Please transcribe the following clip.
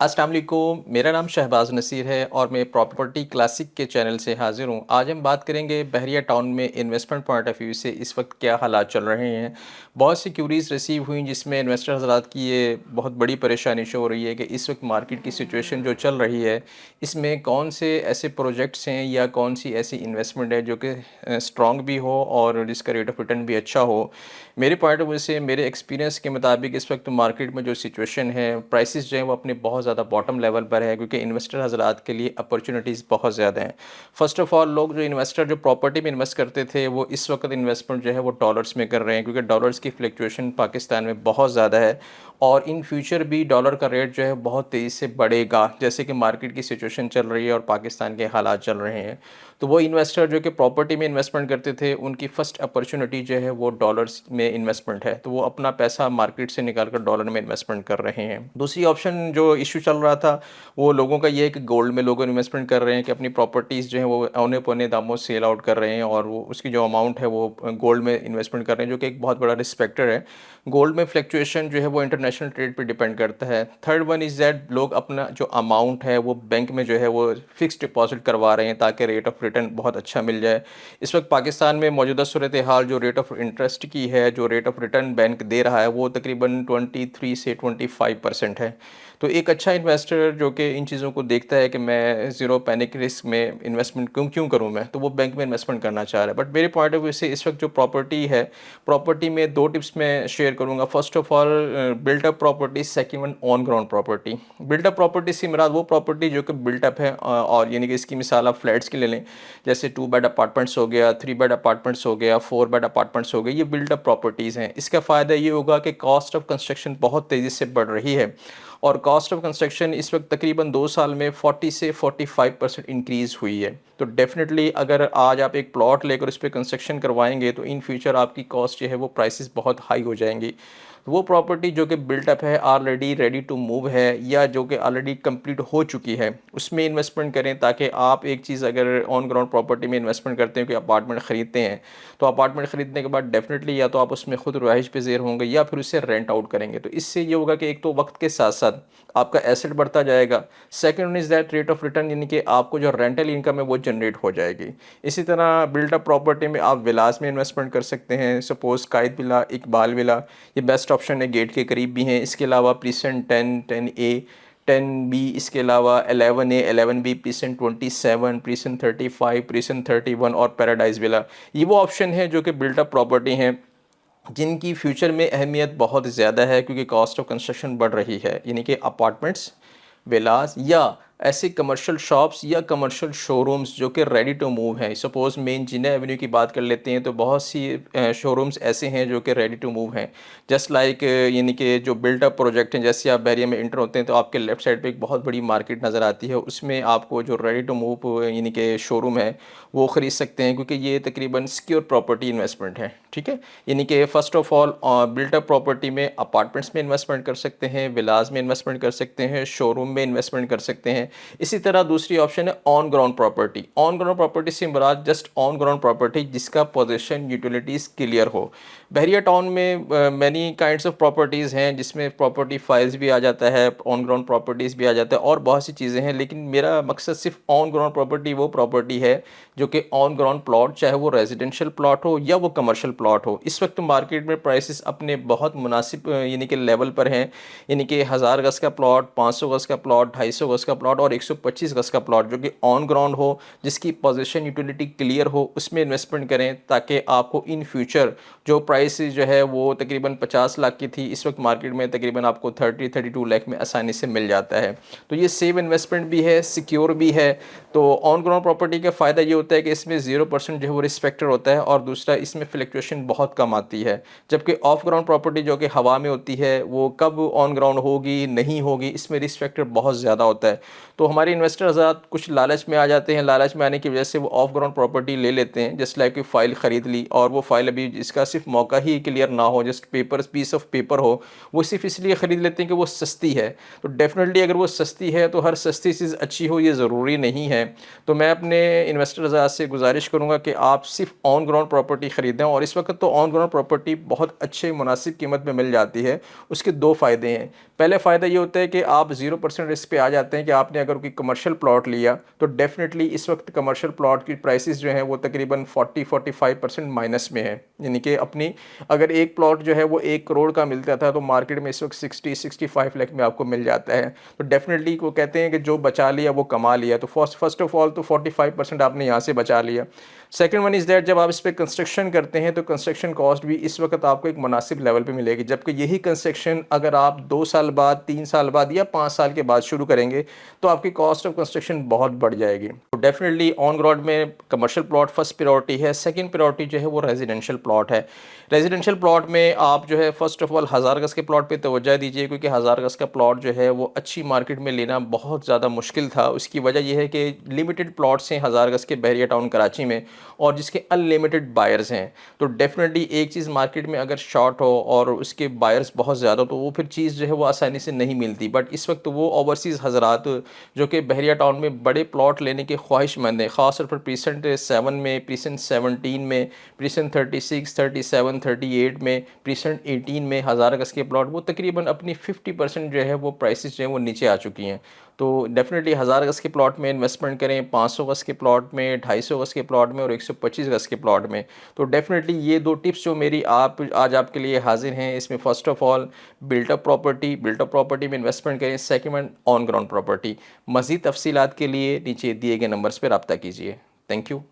अस्सलाम वालेकुम। मेरा नाम शहबाज नसीर है और मैं प्रॉपर्टी क्लासिक के चैनल से हाज़िर हूँ। आज हम बात करेंगे बहरिया टाउन में इन्वेस्टमेंट पॉइंट ऑफ व्यू से इस वक्त क्या हालात चल रहे हैं। बहुत सी क्यूरीज रिसीव हुई जिसमें इन्वेस्टर हज़रात की ये बहुत बड़ी परेशानी शो हो रही है कि इस वक्त मार्केट की सिचुएशन जो चल रही है, इसमें कौन से ऐसे प्रोजेक्ट्स हैं या कौन सी ऐसी इन्वेस्टमेंट है जो कि स्ट्रॉन्ग भी हो और जिसका रेट ऑफ रिटर्न भी अच्छा हो। मेरे पॉइंट ऑफ व्यू से, मेरे एक्सपीरियंस के मुताबिक इस वक्त मार्केट में जो सिचुएशन है, प्राइसेस जो हैं वो अपने बहुत ज़्यादा बॉटम लेवल पर है, क्योंकि इन्वेस्टर हज़रात के लिए अपॉर्चुनिटीज़ बहुत ज़्यादा हैं। फ़र्स्ट ऑफ़ ऑल, लोग जो इन्वेस्टर जो प्रॉपर्टी में इन्वेस्ट करते थे वो इस वक्त इन्वेस्टमेंट जो है वो डॉलर्स में कर रहे हैं, क्योंकि डॉलर्स की फ्लक्चुएशन पाकिस्तान में बहुत ज़्यादा है और इन फ्यूचर भी डॉलर का रेट जो है बहुत तेज़ी से बढ़ेगा, जैसे कि मार्केट की सिचुएशन चल रही है और पाकिस्तान के हालात चल रहे हैं। तो वो इन्वेस्टर जो कि प्रॉपर्टी में इन्वेस्टमेंट करते थे, उनकी फ़र्स्ट अपॉर्चुनिटी जो है वो डॉलर्स में इन्वेस्टमेंट है, तो वो अपना पैसा मार्केट से निकाल कर डॉलर में इन्वेस्टमेंट कर रहे हैं। दूसरी ऑप्शन जो इशू चल रहा था, वो लोगों का ये है कि गोल्ड में लोग इन्वेस्टमेंट कर रहे हैं कि अपनी प्रॉपर्टीज़ जो हैं वो औने पौने दामों सेल आउट कर रहे हैं और वो उसकी जो अमाउंट है वो गोल्ड में इन्वेस्टमेंट कर रहे हैं, जो कि एक बहुत बड़ा रिस्पेक्टर है। गोल्ड में फ्लक्चुएशन जो है वो इंटरनेशनल ट्रेड पे डिपेंड करता है। थर्ड वन इज़ दैट लोग अपना जो अमाउंट है वो बैंक में जो है वो फिक्स्ड डिपॉजिट करवा रहे हैं ताकि रेट ऑफ रिटर्न बहुत अच्छा मिल जाए। इस वक्त पाकिस्तान में मौजूदा सूरत हाल जो रेट ऑफ इंटरेस्ट की है, जो रेट ऑफ रिटर्न बैंक दे रहा है, वो तकरीबन 23 से 25% है। तो एक अच्छा इन्वेस्टर जो कि इन चीज़ों को देखता है कि मैं ज़ीरो पैनिक रिस्क में इन्वेस्टमेंट क्यों क्यों करूँ मैं, तो वो बैंक में इन्वेस्टमेंट करना चाह रहा है। बट मेरे पॉइंट ऑफ व्यू से इस वक्त जो प्रॉपर्टी है, प्रॉपर्टी में दो टिप्स मैं शेयर करूँगा। First of all, built up property, second one on ground property. Built up property से मुराद वो प्रॉपर्टी जो कि बिल्टअप है, और यानी कि इसकी मिसाल आप फ्लैट्स की ले लें, जैसे 2 बेड अपार्टमेंट्स हो गया, 3 बेड अपार्टमेंट्स हो गया, 4 बेड अपार्टमेंट्स हो गए, ये बिल्टअप प्रॉपर्टीज़ हैं। इसका फ़ायदा ये होगा कि कॉस्ट ऑफ कंस्ट्रक्शन बहुत तेज़ी से बढ़ रही है और कॉस्ट ऑफ कंस्ट्रक्शन इस वक्त तकरीबन 2 साल में 40 से 45% इंक्रीज़ हुई है। तो डेफिनेटली अगर आज आप एक प्लॉट लेकर उस पर कंस्ट्रक्शन करवाएंगे तो इन फ्यूचर आपकी कॉस्ट जो है वो प्राइसेस बहुत हाई हो जाएंगी। तो वो प्रॉपर्टी जो कि बिल्टअप है, ऑलरेडी रेडी टू मूव है या जो कि ऑलरेडी कंप्लीट हो चुकी है, उसमें इन्वेस्टमेंट करें, ताकि आप एक चीज़ अगर ऑन ग्राउंड प्रॉपर्टी में इन्वेस्टमेंट करते हैं कि अपार्टमेंट ख़रीदते हैं, तो अपार्टमेंट ख़रीदने के बाद डेफिनेटली या तो आप उसमें खुद रहाइश पज़ीर होंगे या फिर उसे रेंट आउट करेंगे। तो इससे ये होगा कि एक तो वक्त के साथ साथ आपका एसेट बढ़ता जाएगा, second is that rate of return, यानी कि आपको जो रेंटल इनकम है वो जनरेट हो जाएगी। इसी तरह बिल्टअप प्रॉपर्टी में आप विलास में इन्वेस्टमेंट कर सकते हैं, सपोज़ कायद विला, इकबाल विला, ये बेस्ट ऑप्शन है, गेट के करीब भी हैं। इसके अलावा प्रीसेंट 10, 10A, 10B, इसके अलावा 11A, 11B, precinct 27, precinct 35, precinct 31 और पैराडाइज विला, ये वो ऑप्शन है जो कि बिल्टअप प्रॉपर्टी हैं जिनकी फ्यूचर में अहमियत बहुत ज़्यादा है, क्योंकि कॉस्ट ऑफ कंस्ट्रक्शन बढ़ रही है। यानी कि अपार्टमेंट्स, विलास या ऐसे कमर्शियल शॉप्स या कमर्शियल शोरूम्स जो कि रेडी टू मूव हैं। सपोज़ मेन जिना एवेन्यू की बात कर लेते हैं, तो बहुत सी शोरूम्स ऐसे हैं जो कि रेडी टू मूव हैं। जस्ट लाइक यानी कि जो बिल्टअप प्रोजेक्ट हैं, जैसे आप बहरिया में इंटर होते हैं तो आपके लेफ़्ट साइड पे एक बहुत बड़ी मार्केट नज़र आती है, उसमें आपको जो रेडी टू मूव यानी कि शोरूम है वो ख़रीद सकते हैं, क्योंकि ये तकरीबन सिक्योर प्रॉपर्टी इन्वेस्टमेंट है। ठीक है, यानी कि first of all built up property में अपार्टमेंट्स में इन्वेस्टमेंट कर सकते हैं, विलास में इन्वेस्टमेंट कर सकते हैं, शोरूम में इन्वेस्टमेंट कर सकते हैं। इसी तरह दूसरी ऑप्शन है on ground property. On ground property से मुराद जस्ट ऑन ग्राउंड प्रॉपर्टी जिसका पोजीशन यूटिलिटीज़ क्लियर हो। बहरिया टाउन में मैनी काइंड्स ऑफ प्रॉपर्टीज़ हैं, जिसमें प्रॉपर्टी फाइल्स भी आ जाता है, ऑन ग्राउंड प्रॉपर्टीज़ भी आ जाता है और बहुत सी चीज़ें हैं, लेकिन मेरा मकसद सिर्फ ऑन ग्राउंड प्रॉपर्टी वो प्रॉपर्टी है जो कि ऑन ग्राउंड प्लॉट, चाहे वो रेजिडेंशियल प्लॉट हो या वो कमर्शियल प्लॉट हो। इस वक्त मार्केट में प्राइसेस अपने बहुत मुनासिब यानी कि लेवल पर हैं, यानी कि 1000 गज़ का प्लॉट, 500 गज़ का प्लॉट, 250 गज़ का प्लॉट और 125 गज़ का प्लॉट जो कि ऑन ग्राउंड हो, जिसकी पोजीशन यूटिलिटी क्लियर हो, उसमें इन्वेस्टमेंट करें, ताकि आपको इन फ्यूचर जो प्राइस जो है वो तकरीबन 50 लाख की थी, इस वक्त मार्केट में तकरीबन आपको 30-32 लाख में आसानी से मिल जाता है। तो ये सेव इन्वेस्टमेंट भी है, सिक्योर भी है। तो ऑन ग्राउंड प्रॉपर्टी का फ़ायदा ये होता है कि इसमें 0% जो है वो रिस्पेक्टेड होता है और दूसरा इसमें फ्लक्चुएशन बहुत कम आती है। जबकि ऑफ ग्राउंड प्रॉपर्टी जो कि हवा में होती है, वो कब ऑन ग्राउंड होगी नहीं होगी, इसमें रिस्क फैक्टर बहुत ज़्यादा होता है। तो हमारे इन्वेस्टर हज़रात कुछ लालच में आ जाते हैं, लालच में आने की वजह से वो ऑफ ग्राउंड प्रॉपर्टी ले लेते हैं, जस्ट लाइक कोई फ़ाइल ख़रीद ली और वो फ़ाइल अभी इसका सिर्फ मौका ही क्लियर ना हो, जस्ट पीस ऑफ पेपर हो, वो सिर्फ इसलिए ख़रीद लेते हैं कि वो सस्ती है। तो डेफिनेटली अगर वो सस्ती है तो हर सस्ती चीज़ अच्छी हो ये ज़रूरी नहीं है। तो मैं अपने इन्वेस्टर हज़रात से गुजारिश करूँगा कि आप सिर्फ ऑन ग्राउंड प्रॉपर्टी ख़रीदें, और इस वक्त तो ऑन ग्राउंड प्रॉपर्टी बहुत अच्छे मुनासिब कीमत में मिल जाती है। उसके दो फ़ायदे हैं। पहले फ़ायदा ये होता है कि आप 0% रिस्क पे आ जाते हैं कि आपने अगर कोई कमर्शियल प्लॉट लिया तो डेफिनेटली इस वक्त कमर्शियल प्लॉट की प्राइसेस जो हैं वो तकरीबन 40-45% माइनस में है। यानी कि अपनी अगर एक प्लॉट जो है वो 1 करोड़ का मिलता था तो मार्केट में इस वक्त 60-65 लाख में आपको मिल जाता है। तो डेफिनेटली वो कहते हैं कि जो बचा लिया वो कमा लिया। तो फर्स्ट ऑफ ऑल तो 45% आपने यहाँ से बचा लिया। सेकंड वन इज़ दैट जब आप इस पे कंस्ट्रक्शन करते हैं तो कंस्ट्रक्शन कॉस्ट भी इस वक्त आपको एक मुनासिब लेवल पे मिलेगी, जबकि यही कंस्ट्रक्शन अगर आप 2 साल बाद, 3 साल बाद या 5 साल के बाद शुरू करेंगे तो आपकी कॉस्ट ऑफ कंस्ट्रक्शन बहुत बढ़ जाएगी। तो डेफिनेटली ऑन ग्राउंड में कमर्शियल प्लॉट फर्स्ट प्रायोरिटी है। सेकंड प्रायोरिटी जो है वो रेजिडेंशियल प्लॉट है। रेजिडेंशियल प्लॉट में आप जो है फर्स्ट ऑफ ऑल 1000 गज़ के प्लॉट पे तवज्जो दीजिए, क्योंकि 1000 गज़ का प्लॉट जो है वो अच्छी मार्केट में लेना बहुत ज़्यादा मुश्किल था। उसकी वजह यह है कि लिमिटेड प्लॉट्स हैं 1000 गज़ के बहरिया टाउन कराची में, और जिसके अनलिमिटेड बायर्स हैं। तो डेफिनेटली एक चीज़ मार्केट में अगर शॉर्ट हो और उसके बायर्स बहुत ज़्यादा हो तो वो फिर चीज़ जो है वो आसानी से नहीं मिलती। बट इस वक्त वो ओवरसीज़ हज़रात जो कि बहरिया टाउन में बड़े प्लॉट लेने के ख्वाहिशमंद हैं, ख़ास तौर पर प्रीसेंट 7 में, प्रीसेंट 17 में, प्रीसेंट 36, 37, 38 में, प्रीसेंट 18 में 1000 गज़ के प्लॉट वो तकरीबन अपनी 50% जो है वो प्राइसेस जो हैं वो नीचे आ चुकी हैं। तो डेफिनेटली 1000 गज़ के प्लॉट में इन्वेस्टमेंट करें, 500 गज़ के प्लॉट में, 250 गज़ के प्लॉट में और 125 गज़ के प्लॉट में। तो डेफिनेटली ये दो टिप्स जो मेरी आज आपके लिए हाजिर हैं, इसमें first of all built up property में इन्वेस्टमेंट करें। Second one on ground property. मज़ीद तफ़सीलात के लिए नीचे दिए गए नंबर्स पर रब्ता कीजिए। Thank you.